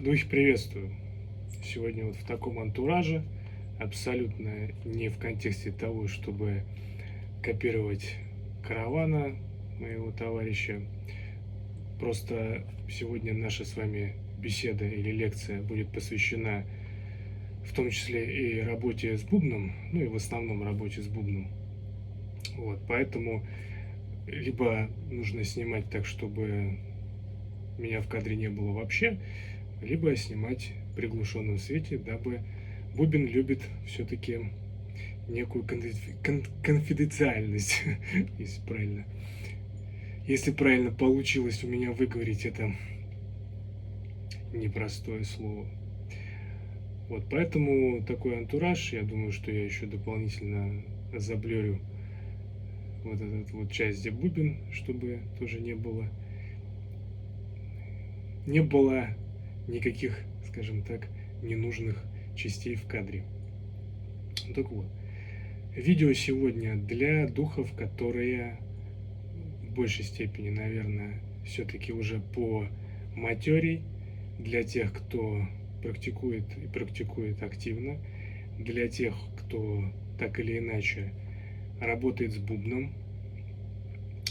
Духи, приветствую. Сегодня вот в таком антураже, абсолютно не в контексте того, чтобы копировать каравана моего товарища. Просто сегодня наша с вами беседа или лекция будет посвящена в том числе и работе с бубном, ну и в основном работе с бубном. Вот, поэтому либо нужно снимать так, чтобы меня в кадре не было вообще, либо снимать в приглушенном свете, дабы бубен любит все-таки некую конфиденциальность, если правильно получилось у меня выговорить это непростое слово. Вот поэтому такой антураж. Я думаю, что я еще дополнительно заблюрю вот этот вот часть, где бубен, чтобы тоже не было никаких, скажем так, ненужных частей в кадре. Так вот, видео сегодня для духов, которые в большей степени, наверное, все-таки уже по материи, для тех, кто практикует и практикует активно, для тех, кто так или иначе работает с бубном,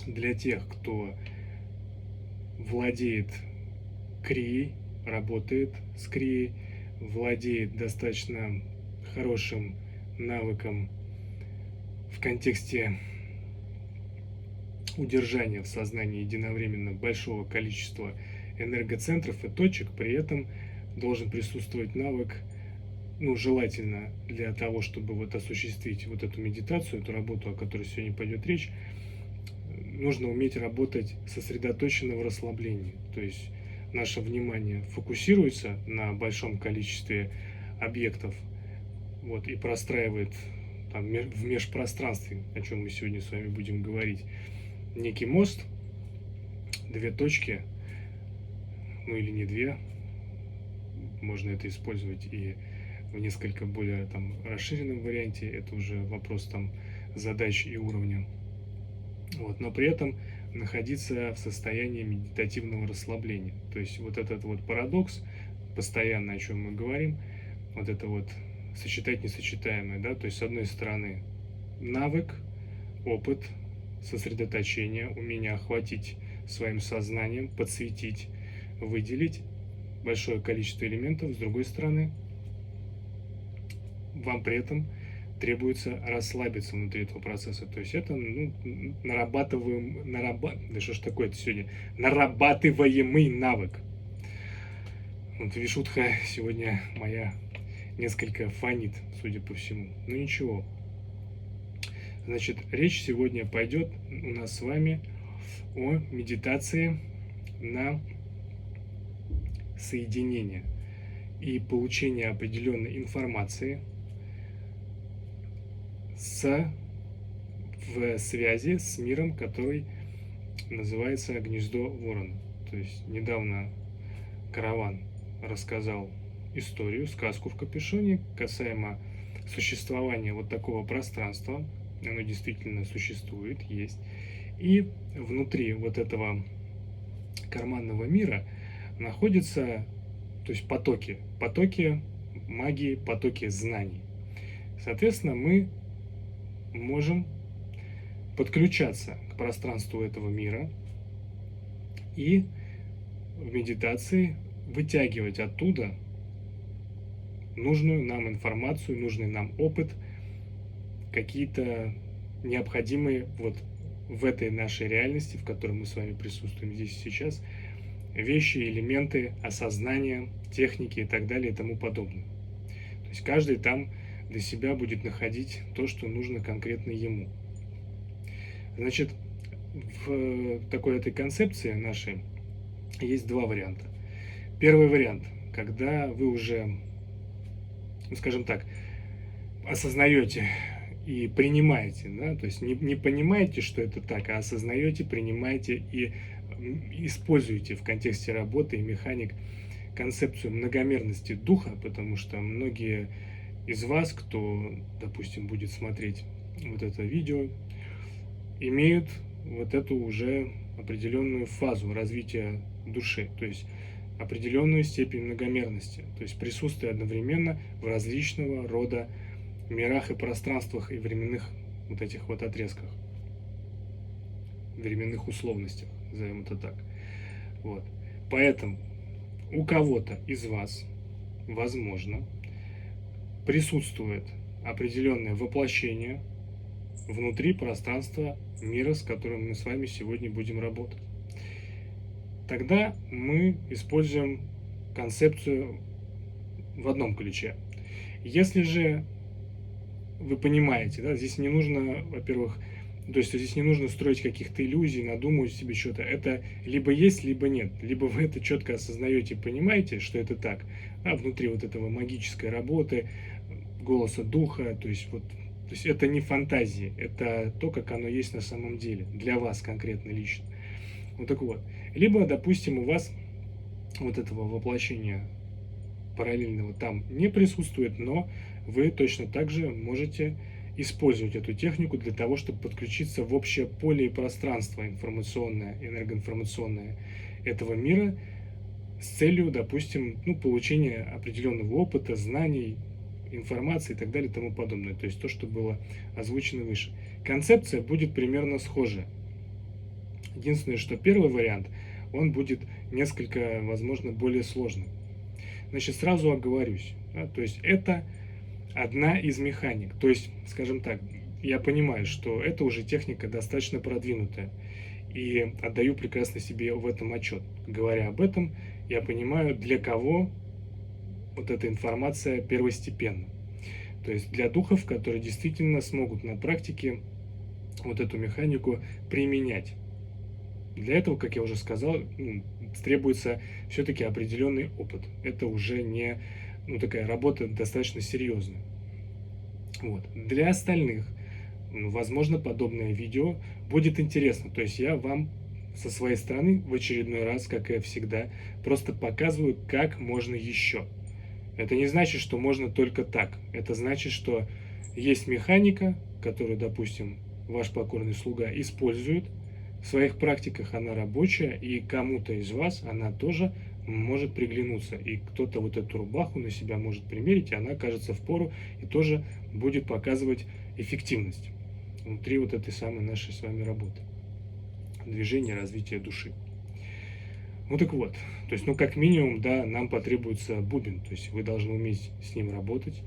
для тех, кто владеет крией, работает с крией, владеет достаточно хорошим навыком в контексте удержания в сознании единовременно большого количества энергоцентров и точек, при этом должен присутствовать навык, желательно для того, чтобы вот осуществить вот эту медитацию, эту работу, о которой сегодня пойдет речь, нужно уметь работать сосредоточенно в расслаблении. То есть наше внимание фокусируется на большом количестве объектов, вот, и простраивает там, в межпространстве, о чем мы сегодня с вами будем говорить, некий мост, две точки, или не две, можно это использовать и в несколько более расширенном варианте, это уже вопрос задач и уровня. Вот, но при этом находиться в состоянии медитативного расслабления. То есть вот этот вот парадокс, постоянно о чем мы говорим, вот это вот сочетать несочетаемое, да, то есть с одной стороны навык, опыт, сосредоточение, умение охватить своим сознанием, подсветить, выделить большое количество элементов, с другой стороны вам при этом требуется расслабиться внутри этого процесса. То есть это нарабатываемый навык. Вот Вишудха сегодня моя несколько фонит, судя по всему. Но ничего. Значит, речь сегодня пойдет у нас с вами о медитации на соединение и получение определенной информации в связи с миром, который называется Гнездо Ворона. То есть недавно караван рассказал историю, сказку в капюшоне касаемо существования вот такого пространства. Оно действительно существует, есть. И внутри вот этого карманного мира находятся, то есть потоки магии, потоки знаний. Соответственно, мы можем подключаться к пространству этого мира и в медитации вытягивать оттуда нужную нам информацию, нужный нам опыт, какие-то необходимые вот в этой нашей реальности, в которой мы с вами присутствуем здесь и сейчас, вещи, элементы, осознания, техники и так далее и тому подобное. То есть каждый там для себя будет находить то, что нужно конкретно ему. Значит, в такой этой концепции нашей есть два варианта. Первый вариант, когда вы уже, скажем так, осознаете и принимаете, да, то есть не понимаете, что это так, а осознаете, принимаете и используете в контексте работы и механик концепцию многомерности духа, потому что многие из вас, кто, допустим, будет смотреть вот это видео, имеют вот эту уже определенную фазу развития души. То есть определенную степень многомерности, то есть присутствие одновременно в различного рода мирах и пространствах и временных вот этих вот отрезках, временных условностях, назовем это так. Вот. Поэтому у кого-то из вас, возможно, присутствует определенное воплощение внутри пространства мира, с которым мы с вами сегодня будем работать. Тогда мы используем концепцию в одном ключе. Если же вы понимаете, да, здесь не нужно, во-первых, то есть здесь не нужно строить каких-то иллюзий, надумывать себе что-то. Это либо есть, либо нет. Либо вы это четко осознаете, понимаете, что это так, а внутри вот этого магической работы, голоса духа, то есть вот, то есть это не фантазии, это то, как оно есть на самом деле, для вас конкретно лично. Вот так вот. Либо, допустим, у вас вот этого воплощения параллельного там не присутствует, но вы точно так же можете использовать эту технику для того, чтобы подключиться в общее поле и пространство информационное, энергоинформационное этого мира с целью, допустим, получения определенного опыта, знаний, информации и так далее и тому подобное. То есть то, что было озвучено выше. Концепция будет примерно схожая. Единственное, что первый вариант, он будет несколько, возможно, более сложным. Значит, сразу оговорюсь. Да, то есть это одна из механик. То есть, скажем так, я понимаю, что это уже техника достаточно продвинутая. И отдаю прекрасно себе в этом отчет. Говоря об этом, я понимаю, для кого вот эта информация первостепенна. То есть для духов, которые действительно смогут на практике вот эту механику применять. Для этого, как я уже сказал, требуется все-таки определенный опыт. Это уже не такая работа достаточно серьезная. Вот. Для остальных, возможно, подобное видео будет интересно. То есть я вам со своей стороны в очередной раз, как и всегда, просто показываю, как можно еще. Это не значит, что можно только так. Это значит, что есть механика, которую, допустим, ваш покорный слуга использует в своих практиках, она рабочая, и кому-то из вас она тоже может приглянуться. И кто-то вот эту рубаху на себя может примерить, и она окажется впору и тоже будет показывать эффективность внутри вот этой самой нашей с вами работы. Движение, развитие души. Ну так вот, то есть, как минимум, да, нам потребуется бубен, то есть вы должны уметь с ним работать,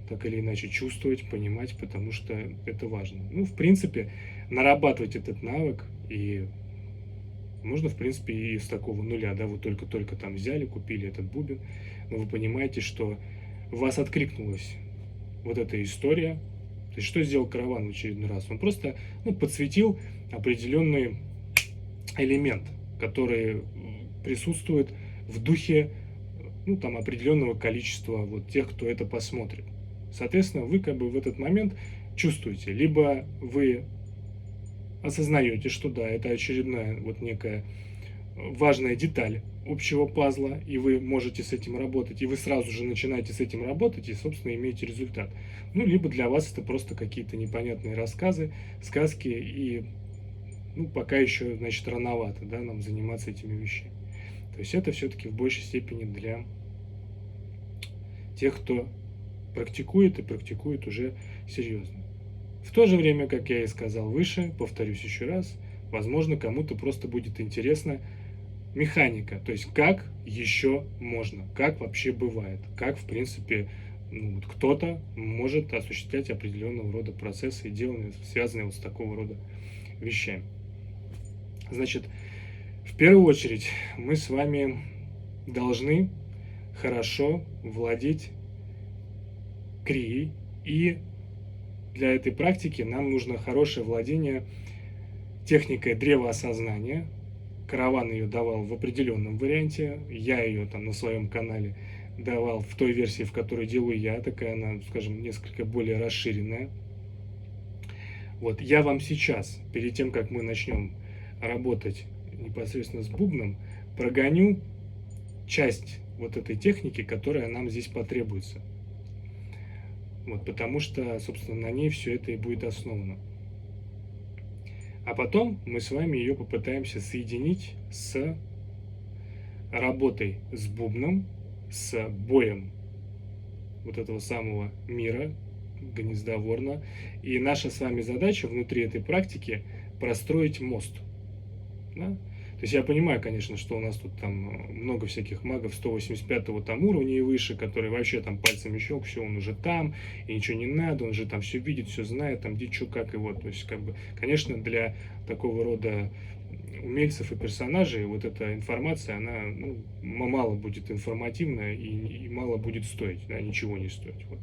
так или иначе чувствовать, понимать, потому что это важно. В принципе, нарабатывать этот навык и можно, в принципе, и с такого нуля, да, вы только-только там взяли, купили этот бубен, но вы понимаете, что у вас откликнулась вот эта история. То есть, что сделал караван в очередной раз? Он просто подсветил определенный элемент, который присутствует в духе определенного количества тех, кто это посмотрит. Соответственно, вы в этот момент чувствуете, либо вы осознаете, что да, это очередная некая важная деталь общего пазла, и вы можете с этим работать, и вы сразу же начинаете с этим работать, и, собственно, имеете результат. Либо для вас это просто какие-то непонятные рассказы, сказки, и пока еще, рановато, да, нам заниматься этими вещами. То есть это все-таки в большей степени для тех, кто практикует и практикует уже серьезно. В то же время, как я и сказал выше, повторюсь еще раз, возможно, кому-то просто будет интересна механика, то есть как еще можно, как вообще бывает, как в принципе кто-то может осуществлять определенного рода процессы и дела, связанные с такого рода вещами. Значит, в первую очередь мы с вами должны хорошо владеть крией, и для этой практики нам нужно хорошее владение техникой древоосознания. Караван ее давал в определенном варианте, я ее на своем канале давал в той версии, в которой делаю я, такая она, скажем, несколько более расширенная. Вот, я вам сейчас, перед тем, как мы начнем работать непосредственно с бубном, прогоню часть этой техники, которая нам здесь потребуется. Потому что, собственно, на ней все это и будет основано. А потом мы с вами ее попытаемся соединить с работой с бубном, с боем вот этого самого мира, гнезда ворна. И наша с вами задача внутри этой практики простроить мост. Да? То есть я понимаю, конечно, что у нас тут там много всяких магов 185-го там уровня и выше, которые вообще там пальцем щелк, все, он уже там, и ничего не надо, он же там все видит, все знает, там где что, как и вот. То есть, как бы, конечно, для такого рода умельцев и персонажей вот эта информация, она мало будет информативна и мало будет стоить, да, ничего не стоить. Вот.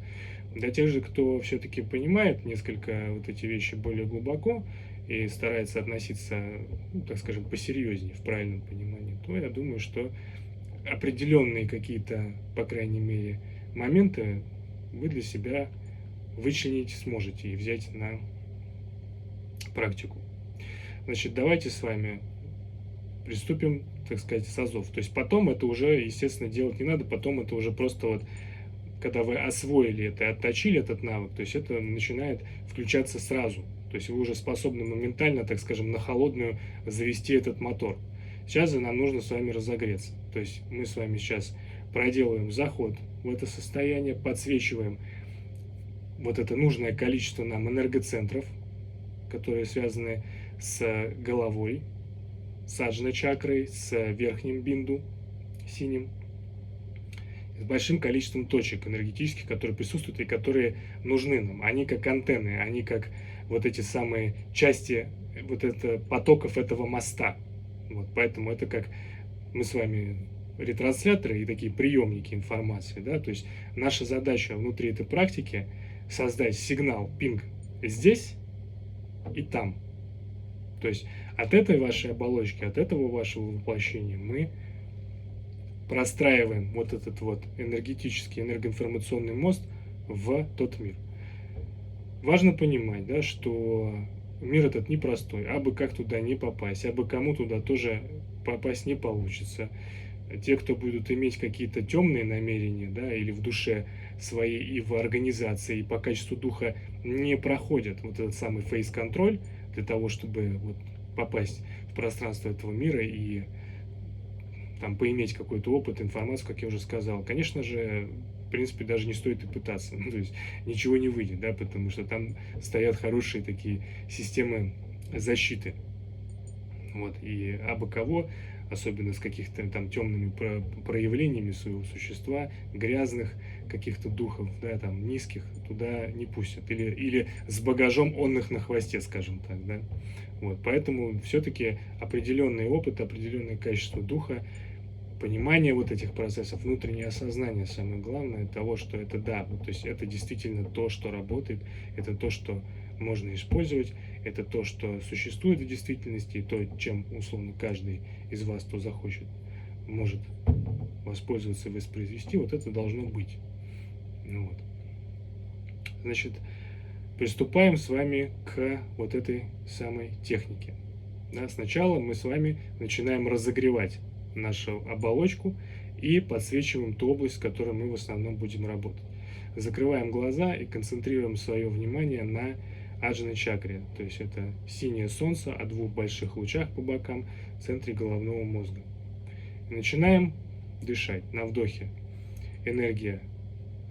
Для тех же, кто все-таки понимает несколько вот эти вещи более глубоко и старается относиться, так скажем, посерьезнее, в правильном понимании, то я думаю, что определенные какие-то, по крайней мере, моменты вы для себя вычленить сможете и взять на практику. Значит, давайте с вами приступим, так сказать, с азов. То есть потом это уже, естественно, делать не надо, потом это уже просто вот, когда вы освоили это и отточили этот навык, то есть это начинает включаться сразу. То есть вы уже способны моментально, так скажем, на холодную завести этот мотор. Сейчас же нам нужно с вами разогреться. То есть мы с вами сейчас проделываем заход в это состояние, подсвечиваем вот это нужное количество нам энергоцентров, которые связаны с головой, с аджна чакрой, с верхним бинду синим, с большим количеством точек энергетических, которые присутствуют и которые нужны нам. Они как антенны, они как вот эти самые части вот это, потоков этого моста. Вот, поэтому это как мы с вами ретрансляторы и такие приемники информации. Да? То есть наша задача внутри этой практики создать сигнал, пинг здесь и там. То есть от этой вашей оболочки, от этого вашего воплощения мы простраиваем вот этот вот энергетический, энергоинформационный мост в тот мир. Важно понимать, да, что мир этот непростой, абы как туда не попасть, абы кому туда тоже попасть не получится. Те, кто будут иметь какие-то темные намерения, да, или в душе своей, и в организации, и по качеству духа не проходят вот этот самый фейс-контроль для того, чтобы вот попасть в пространство этого мира и там поиметь какой-то опыт, информацию, как я уже сказал. Конечно же, в принципе, даже не стоит и пытаться. Ну, то есть ничего не выйдет, да, потому что там стоят хорошие такие системы защиты. Вот, и абы кого, особенно с каких-то там темными проявлениями своего существа, грязных каких-то духов, да, там низких, туда не пустят. Или с багажом онных на хвосте, скажем так, да. Вот, поэтому все-таки определенный опыт, определенное качество духа, понимание вот этих процессов, внутреннее осознание, самое главное, того, что это да, то есть это действительно то, что работает, это то, что можно использовать, это то, что существует в действительности, и то, чем, условно, каждый из вас, кто захочет, может воспользоваться и воспроизвести, вот это должно быть. Вот. Значит, приступаем с вами к вот этой самой технике. Да, сначала мы с вами начинаем разогревать нашу оболочку и подсвечиваем ту область, с которой мы в основном будем работать. Закрываем глаза и концентрируем свое внимание на аджна чакре, то есть это синее солнце о двух больших лучах по бокам в центре головного мозга. И начинаем дышать. На вдохе энергия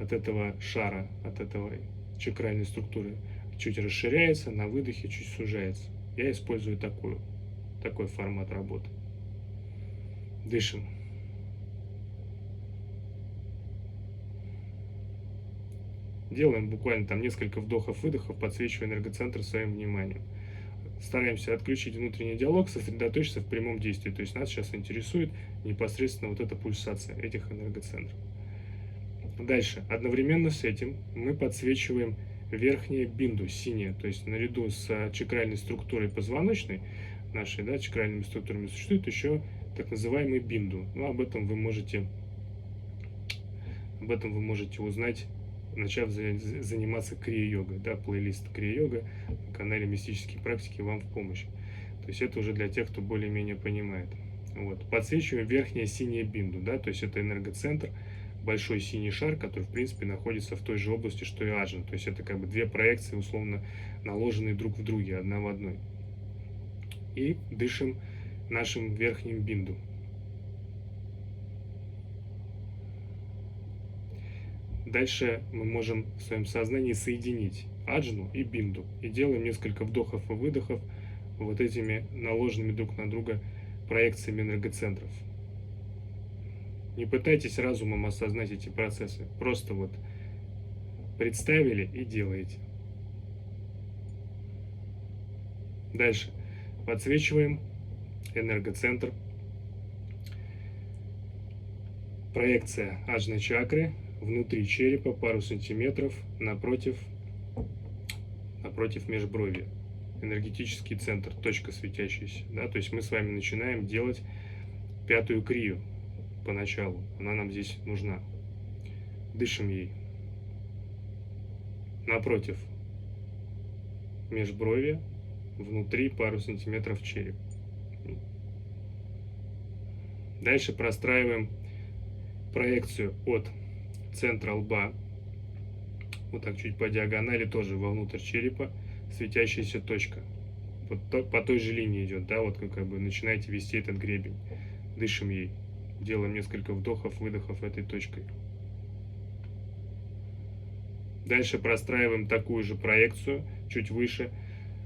от этого шара, от этого чакральной структуры чуть расширяется, на выдохе чуть сужается. Я использую такой формат работы. Дышим. Делаем буквально там несколько вдохов-выдохов, подсвечивая энергоцентр своим вниманием. Стараемся отключить внутренний диалог, сосредоточиться в прямом действии. То есть нас сейчас интересует непосредственно вот эта пульсация этих энергоцентров. Дальше. Одновременно с этим мы подсвечиваем верхнее бинду, синее. То есть наряду с чакральной структурой позвоночной, нашей, да, чакральными структурами, существует еще так называемый бинду. Но об этом вы можете узнать, начав заниматься крия-йогой, да, плейлист крия-йога на канале «Мистические практики» вам в помощь. То есть это уже для тех, кто более-менее понимает. Вот. Подсвечиваем верхнее синее бинду, да, то есть это энергоцентр, большой синий шар, который, в принципе, находится в той же области, что и аджна. То есть это как бы две проекции, условно, наложенные друг в друге, одна в одной. И дышим нашим верхним бинду. Дальше мы можем в своем сознании соединить аджну и бинду. И делаем несколько вдохов и выдохов вот этими наложенными друг на друга проекциями энергоцентров. Не пытайтесь разумом осознать эти процессы. Просто вот представили и делаете. Дальше. Подсвечиваем энергоцентр. Проекция аджны чакры внутри черепа пару сантиметров напротив межбровья. Энергетический центр, точка светящаяся. Да? То есть мы с вами начинаем делать пятую крию поначалу. Она нам здесь нужна. Дышим ей. Напротив межбровья, внутри пару сантиметров череп. Дальше простраиваем проекцию от центра лба, вот так чуть по диагонали, тоже вовнутрь черепа, светящаяся точка. Вот по той же линии идет, да, вот как бы начинаете вести этот гребень. Дышим ей. Делаем несколько вдохов, выдохов этой точкой. Дальше простраиваем такую же проекцию, чуть выше,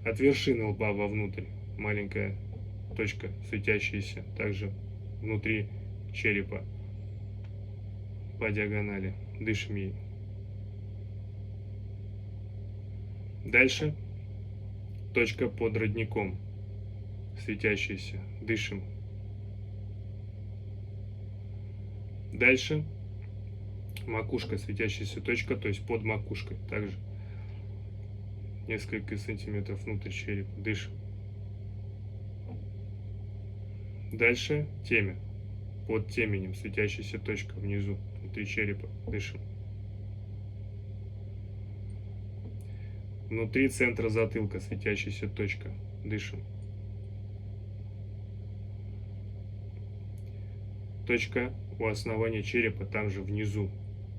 от вершины лба вовнутрь. Маленькая точка, светящаяся, также внутри черепа, по диагонали. Дышим ей. Дальше точка под родником, светящаяся. Дышим. Дальше макушка, светящаяся точка, то есть под макушкой. Также несколько сантиметров внутрь черепа. Дышим. Дальше темя. Под теменем светящаяся точка внизу, внутри черепа. Дышим. Внутри центра затылка светящаяся точка. Дышим. Точка у основания черепа, там же внизу.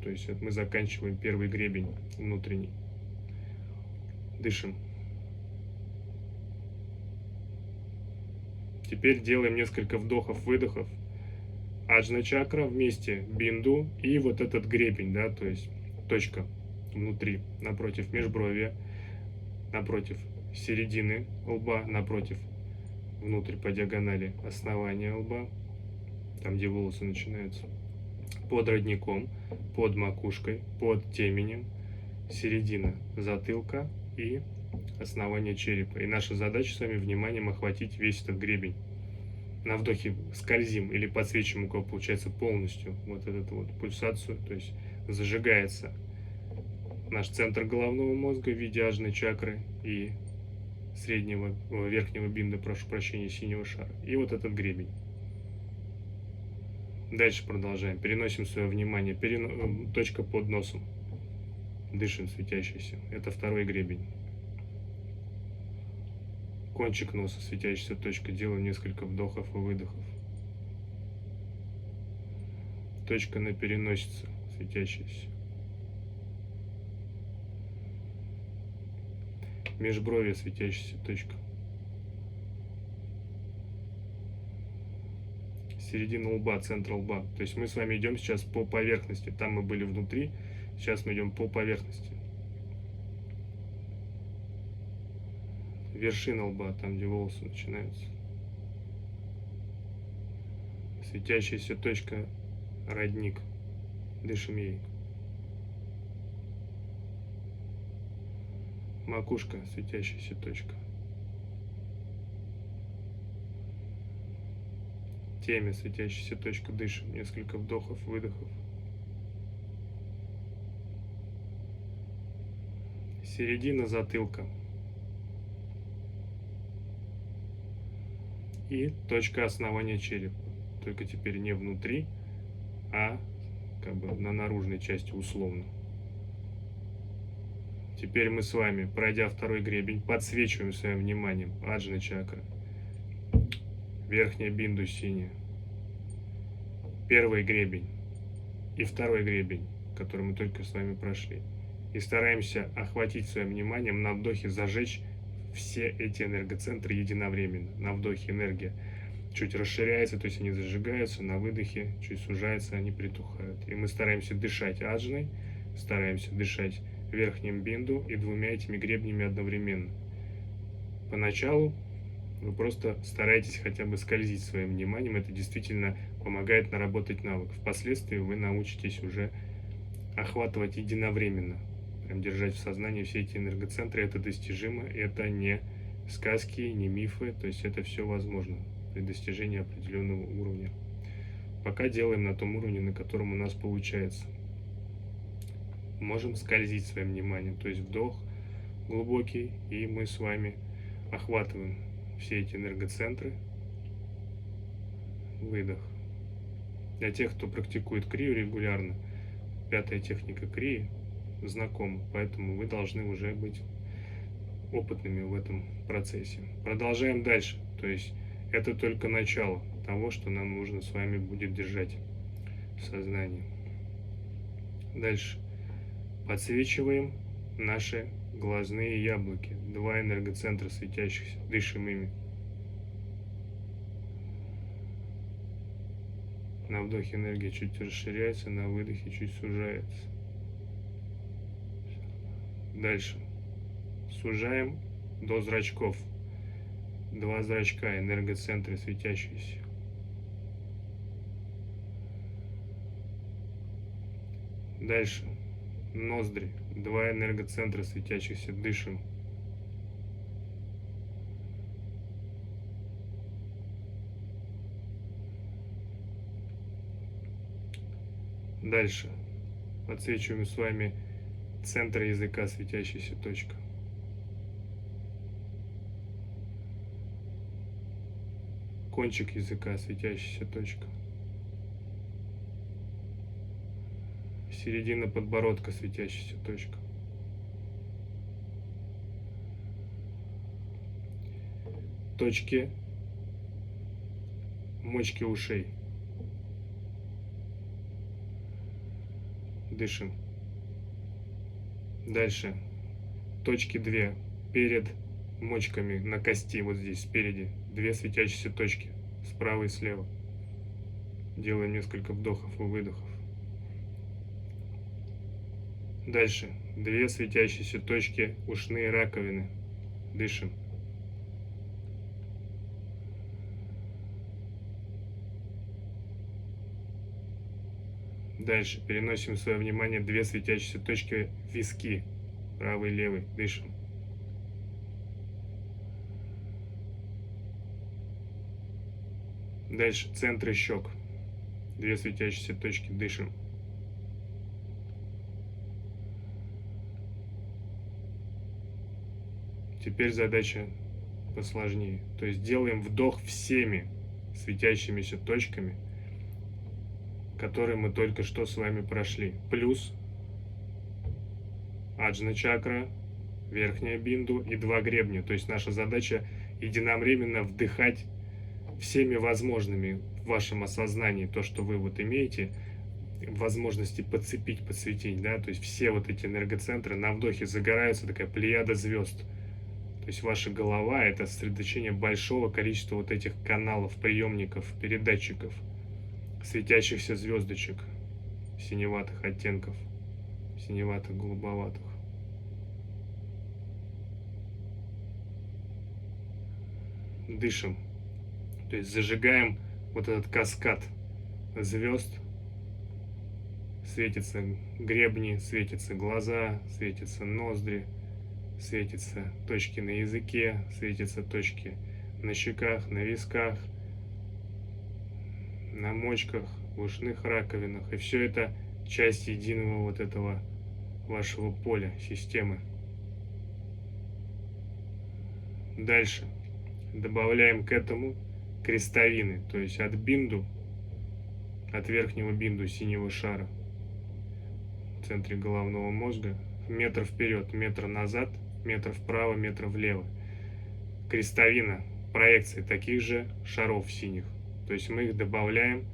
То есть мы заканчиваем первый гребень внутренний. Дышим. Теперь делаем несколько вдохов-выдохов. Аджна чакра вместе бинду и вот этот гребень, да, то есть точка внутри, напротив межбровья, напротив середины лба, напротив, внутрь по диагонали основания лба, там где волосы начинаются, под родником, под макушкой, под теменем, середина затылка и основание черепа. И наша задача с вами вниманием охватить весь этот гребень. На вдохе скользим или подсвечиваем, у кого получается полностью вот эту вот пульсацию, то есть зажигается наш центр головного мозга в виде аджны чакры и среднего, верхнего бинда, прошу прощения, синего шара. И вот этот гребень. Дальше продолжаем. Переносим свое внимание. Точка под носом. Дышим светящийся. Это второй гребень. Кончик носа, светящаяся точка. Делаем несколько вдохов и выдохов. Точка на переносице, светящаяся. Межбровье, светящаяся точка. Середина лба, центр лба. То есть мы с вами идем сейчас по поверхности. Там мы были внутри, сейчас мы идем по поверхности. Вершина лба, там где волосы начинаются. Светящаяся точка, родник. Дышим ей. Макушка, светящаяся точка. Темя, светящаяся точка. Дышим. Несколько вдохов, выдохов. Середина затылка. И точка основания черепа. Только теперь не внутри, а как бы на наружной части условно. Теперь мы с вами, пройдя второй гребень, подсвечиваем своим вниманием аджна чакра. Верхняя бинду синяя. Первый гребень и второй гребень, который мы только с вами прошли. И стараемся охватить своим вниманием, на вдохе зажечь все эти энергоцентры единовременно. На вдохе энергия чуть расширяется, то есть они зажигаются, на выдохе чуть сужается, они притухают. И мы стараемся дышать аджной, стараемся дышать верхним бинду и двумя этими гребнями одновременно. Поначалу вы просто стараетесь хотя бы скользить своим вниманием, это действительно помогает наработать навык. Впоследствии вы научитесь уже охватывать единовременно, прям держать в сознании все эти энергоцентры. Это достижимо, это не сказки, не мифы, то есть это все возможно при достижении определенного уровня. Пока делаем на том уровне, на котором у нас получается. Можем скользить своим вниманием, то есть вдох глубокий, и мы с вами охватываем все эти энергоцентры. Выдох. Для тех, кто практикует крию регулярно, 5-я техника крии знакома, поэтому вы должны уже быть опытными в этом процессе. Продолжаем дальше, то есть это только начало того, что нам нужно с вами будет держать в сознании. Дальше. Подсвечиваем наши глазные яблоки. 2 энергоцентра светящихся. Дышим ими. На вдохе энергия чуть расширяется, на выдохе чуть сужается. Дальше. Сужаем до зрачков. 2 зрачка, энергоцентры светящиеся. Дальше. Ноздри. 2 энергоцентра светящихся. Дышим. Дальше. Подсвечиваем с вами центр языка, светящаяся точка. Кончик языка, светящаяся точка. Середина подбородка, светящаяся точка. Точки мочки ушей. Дышим. Дальше. Точки 2 перед мочками на кости, вот здесь спереди. 2 светящиеся точки, справа и слева. Делаем несколько вдохов и выдохов. Дальше. 2 светящиеся точки, ушные раковины. Дышим. Дальше. Переносим свое внимание 2 светящиеся точки, виски. Правый и левый. Дышим. Дальше. Центры щек. 2 светящиеся точки. Дышим. Теперь задача посложнее. То есть делаем вдох всеми светящимися точками, которые мы только что с вами прошли. Плюс аджна чакра, верхняя бинду и 2 гребня. То есть наша задача единовременно вдыхать всеми возможными в вашем осознании то, что вы вот имеете, возможности подцепить, подсветить, да, то есть все вот эти энергоцентры на вдохе загораются, такая плеяда звезд. То есть ваша голова — это сосредоточение большого количества вот этих каналов, приемников, передатчиков, светящихся звездочек, синеватых оттенков, синеватых, голубоватых. Дышим. То есть зажигаем вот этот каскад звезд. Светятся гребни, светятся глаза, светятся ноздри, светятся точки на языке, светятся точки на щеках, на висках, на мочках, в ушных раковинах. И все это часть единого вот этого вашего поля, системы. Дальше добавляем к этому крестовины, то есть от бинду, от верхнего бинду синего шара в центре головного мозга, метр вперед, метр назад, метр вправо, метр влево. Крестовина, проекции таких же шаров синих. То есть мы их добавляем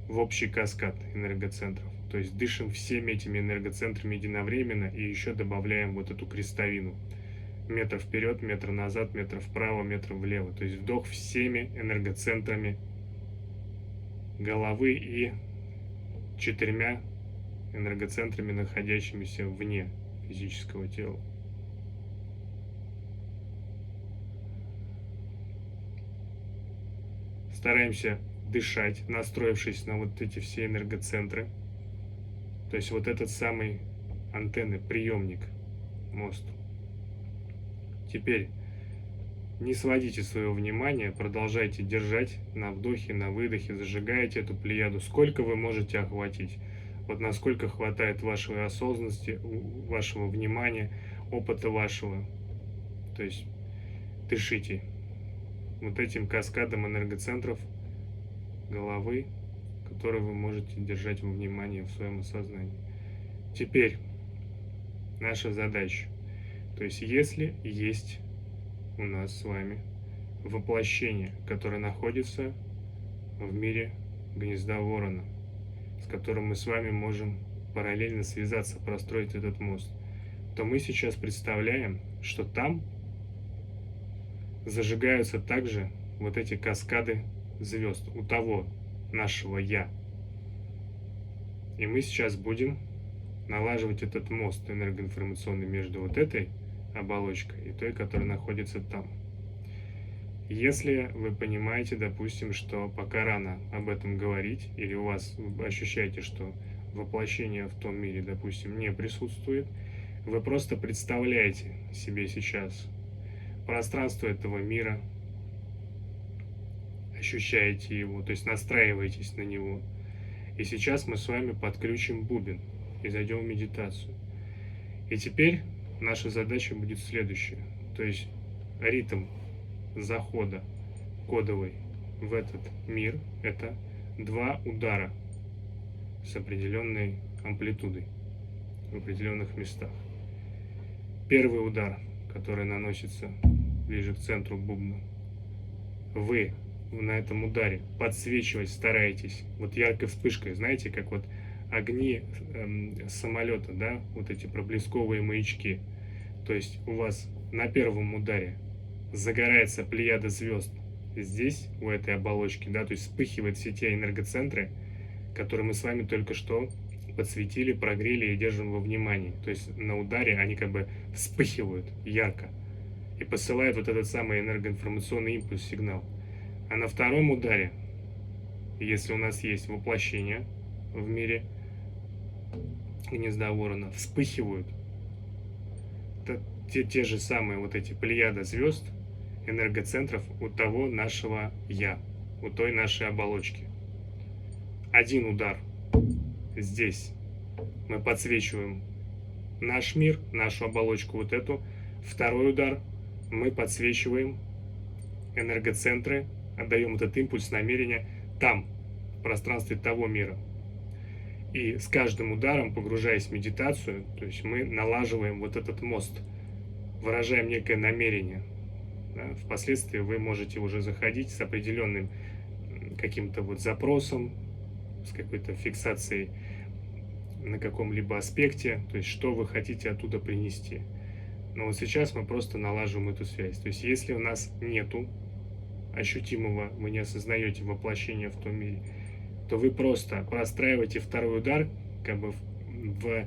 в общий каскад энергоцентров. То есть дышим всеми этими энергоцентрами единовременно и еще добавляем вот эту крестовину. Метр вперед, метр назад, метр вправо, метр влево. То есть вдох всеми энергоцентрами головы и 4 энергоцентрами, находящимися вне физического тела. Стараемся дышать, настроившись на вот эти все энергоцентры. То есть вот этот самый антенны, приемник, мост. Теперь не сводите своего внимания, продолжайте держать на вдохе, на выдохе, зажигайте эту плеяду, сколько вы можете охватить. Вот насколько хватает вашей осознанности, вашего внимания, опыта вашего. То есть дышите вот этим каскадом энергоцентров головы, которые вы можете держать во внимании в своем осознании. Теперь наша задача. То есть если есть у нас с вами воплощение, которое находится в мире гнезда ворона, с которым мы с вами можем параллельно связаться, простроить этот мост, то мы сейчас представляем, что там зажигаются также вот эти каскады звезд у того нашего «Я». И мы сейчас будем налаживать этот мост энергоинформационный между вот этой оболочкой и той, которая находится там. Если вы понимаете, допустим, что пока рано об этом говорить, или у вас вы ощущаете, что воплощение в том мире, допустим, не присутствует, вы просто представляете себе сейчас пространство этого мира, ощущаете его, то есть настраиваетесь на него. И сейчас мы с вами подключим бубен и зайдем в медитацию. И теперь наша задача будет следующая. То есть ритм захода кодовый в этот мир — это 2 удара с определенной амплитудой в определенных местах. Первый удар, который наносится ближе к центру бубна, вы на этом ударе подсвечивать стараетесь вот яркой вспышкой, знаете, как вот огни самолета, да, вот эти проблесковые маячки. То есть у вас на первом ударе загорается плеяда звезд здесь, у этой оболочки, да, то есть вспыхивают все те энергоцентры, которые мы с вами только что подсветили, прогрели и держим во внимании. То есть на ударе они как бы вспыхивают ярко и посылают вот этот самый энергоинформационный импульс, сигнал. А на втором ударе, если у нас есть воплощение в мире гнезда ворона, вспыхивают те же самые вот эти плеяда звезд, энергоцентров у того нашего «Я», у той нашей оболочки. Один удар здесь мы подсвечиваем наш мир, нашу оболочку вот эту. Второй удар мы подсвечиваем энергоцентры, отдаем этот импульс намерения там, в пространстве того мира. И с каждым ударом, погружаясь в медитацию, то есть мы налаживаем вот этот мост, выражаем некое намерение. Да? Впоследствии вы можете уже заходить с определенным каким-то вот запросом, с какой-то фиксацией на каком-либо аспекте, то есть что вы хотите оттуда принести. Но вот сейчас мы просто налаживаем эту связь. То есть если у нас нету ощутимого, вы не осознаете воплощения в том мире, то вы просто простраиваете второй удар как бы в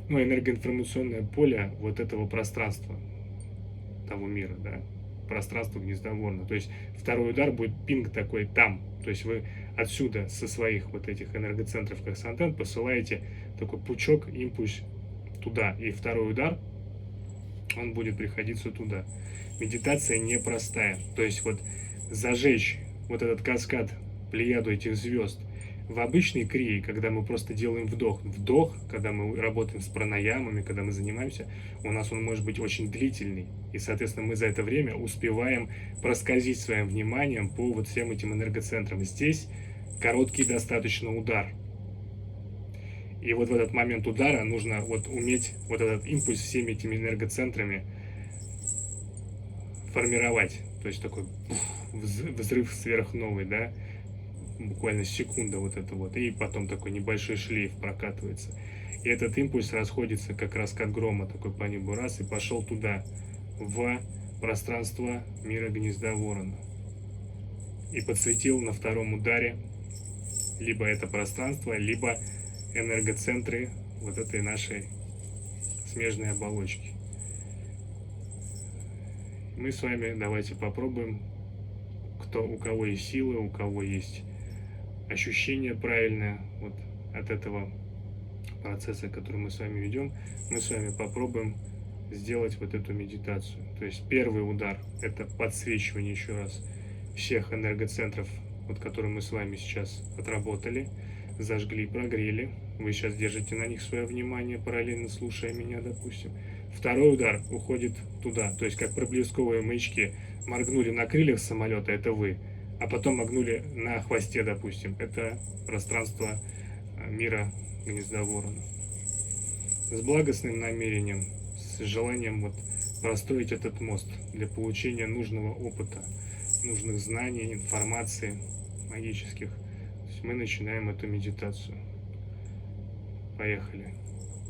энергоинформационное поле вот этого пространства, того мира, да, пространство гнезда ворона. То есть второй удар будет пинг такой там. То есть вы отсюда со своих вот этих энергоцентров, как с антенн, посылаете такой пучок, импульс туда. И второй удар, он будет приходиться туда. Медитация непростая. То есть вот зажечь вот этот каскад, плеяду этих звезд в обычной крии, когда мы просто делаем вдох, когда мы работаем с пранаямами, когда мы занимаемся, у нас он может быть очень длительный. И, соответственно, мы за это время успеваем проскользить своим вниманием по вот всем этим энергоцентрам. Здесь короткий достаточно удар. И вот в этот момент удара нужно вот уметь вот этот импульс всеми этими энергоцентрами формировать. То есть такой взрыв сверхновый, да, буквально секунда вот это вот, и потом такой небольшой шлейф прокатывается. И этот импульс расходится как раскат грома такой по небу раз и пошел туда, в пространство мира гнезда ворона. И подсветил на втором ударе либо это пространство, либо энергоцентры вот этой нашей смежной оболочки. Мы с вами давайте попробуем, у кого есть силы, у кого есть ощущение правильное вот от этого процесса, который мы с вами ведем, мы с вами попробуем сделать вот эту медитацию. То есть первый удар — это подсвечивание еще раз всех энергоцентров, вот которые мы с вами сейчас отработали, зажгли, прогрели. Вы сейчас держите на них свое внимание, параллельно слушая меня, допустим. Второй удар уходит туда, то есть как проблесковые маячки моргнули на крыльях самолета — это вы, а потом моргнули на хвосте, допустим, это пространство мира гнезда ворона. С благостным намерением, с желанием вот простроить этот мост для получения нужного опыта, нужных знаний, информации магических. То есть мы начинаем эту медитацию. Поехали.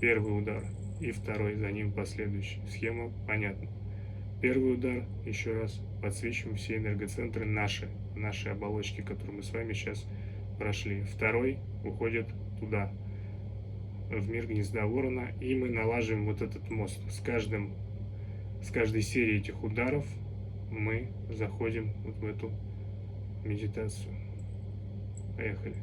Первый удар и второй за ним последующий. Схема понятна. Первый удар, еще раз подсвечиваем все энергоцентры наши оболочки, которые мы с вами сейчас прошли. Второй уходит туда, в мир гнезда ворона, и мы налаживаем вот этот мост. С каждой серии этих ударов мы заходим вот в эту медитацию. Поехали.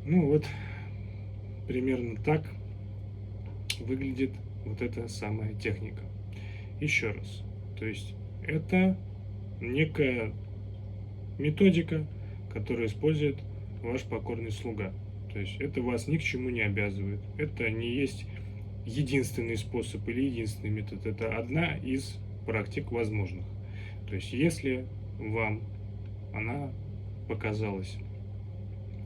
Ну вот, примерно так выглядит вот эта самая техника. Еще раз, то есть это некая методика, которую использует ваш покорный слуга. То есть это вас ни к чему не обязывает. Это не есть единственный способ или единственный метод. Это одна из практик возможных. То есть если вам она показалась,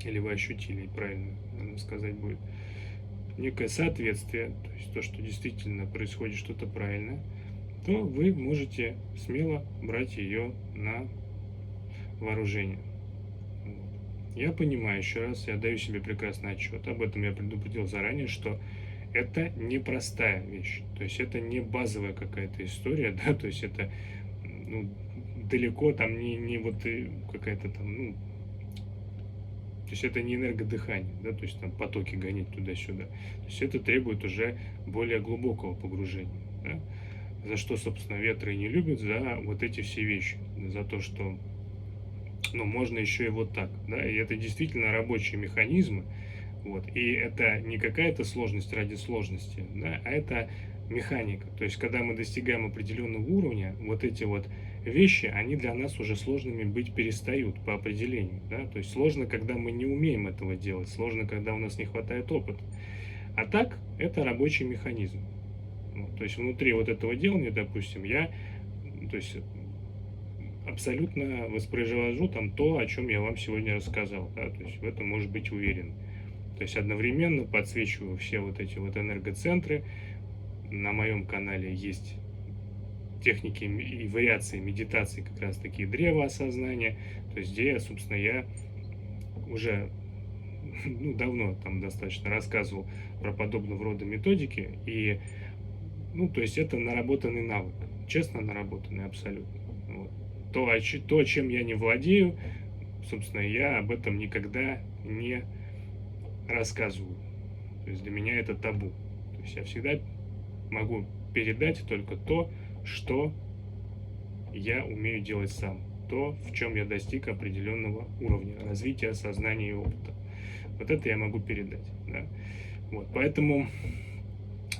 или вы ощутили, правильно сказать будет, некое соответствие, то есть то, что действительно происходит что-то правильное, то вы можете смело брать ее на вооружение. Я понимаю, еще раз, я даю себе прекрасный отчет, об этом я предупредил заранее, что это непростая вещь, то есть это не базовая какая-то история, да, то есть это ну, далеко там не вот какая-то там, ну, то есть это не энергодыхание, да, то есть там потоки гонять туда-сюда. То есть это требует уже более глубокого погружения, да? За что, собственно, ветры и не любят, за вот эти все вещи, за то, что, ну, можно еще и вот так, да, и это действительно рабочие механизмы, вот, и это не какая-то сложность ради сложности, да, а это механика, то есть когда мы достигаем определенного уровня, вот эти вот вещи, они для нас уже сложными быть перестают по определению, да, то есть сложно, когда мы не умеем этого делать, сложно, когда у нас не хватает опыта, а так это рабочий механизм, вот, то есть внутри вот этого делания, допустим, я, то есть абсолютно воспроизвожу там то, о чем я вам сегодня рассказал, да, то есть в этом может быть уверен. То есть одновременно подсвечиваю все вот эти вот энергоцентры. На моем канале есть техники и вариации медитации, как раз таки древа осознания, то есть где, собственно, я уже ну, давно там достаточно рассказывал про подобного рода методики, и, ну, то есть это наработанный навык, честно наработанный абсолютно. Вот. То, чем я не владею, собственно, я об этом никогда не рассказываю. То есть для меня это табу. То есть я всегда могу передать только то, что я умею делать сам. То, в чем я достиг определенного уровня развития, сознания и опыта. Вот это я могу передать. Да? Вот, поэтому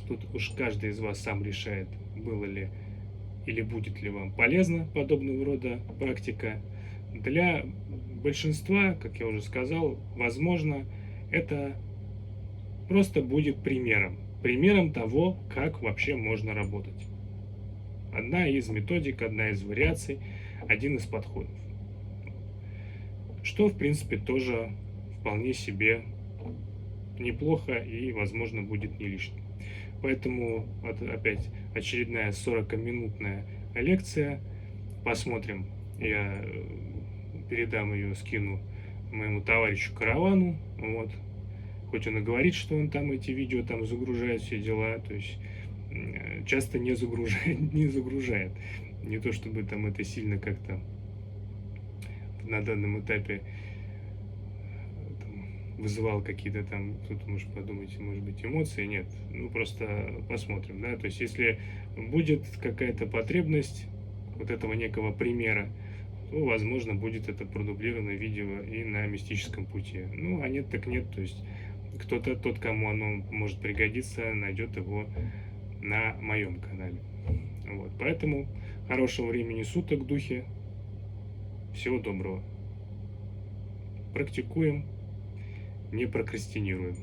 тут уж каждый из вас сам решает, было ли или будет ли вам полезна подобного рода практика. Для большинства, как я уже сказал, возможно, это просто будет примером того, как вообще можно работать. Одна из методик, одна из вариаций, один из подходов. Что, в принципе, тоже вполне себе неплохо и, возможно, будет не лишним. Поэтому опять очередная 40-минутная лекция. Посмотрим. Я передам ее, скину моему товарищу Каравану. Вот. Хоть он и говорит, что он там эти видео там загружает, все дела. То есть часто не загружает, не загружает. Не то чтобы там это сильно как-то на данном этапе вызывал какие-то там, кто-то может подумать, может быть, эмоции, нет, ну просто посмотрим, да, то есть если будет какая-то потребность вот этого некого примера, то, возможно, будет это продублировано видео и на мистическом пути, ну, а нет, так нет, то есть кто-то, тот, кому оно может пригодиться, найдет его на моем канале, вот, поэтому хорошего времени суток, духи, всего доброго, практикуем, не прокрастинируем.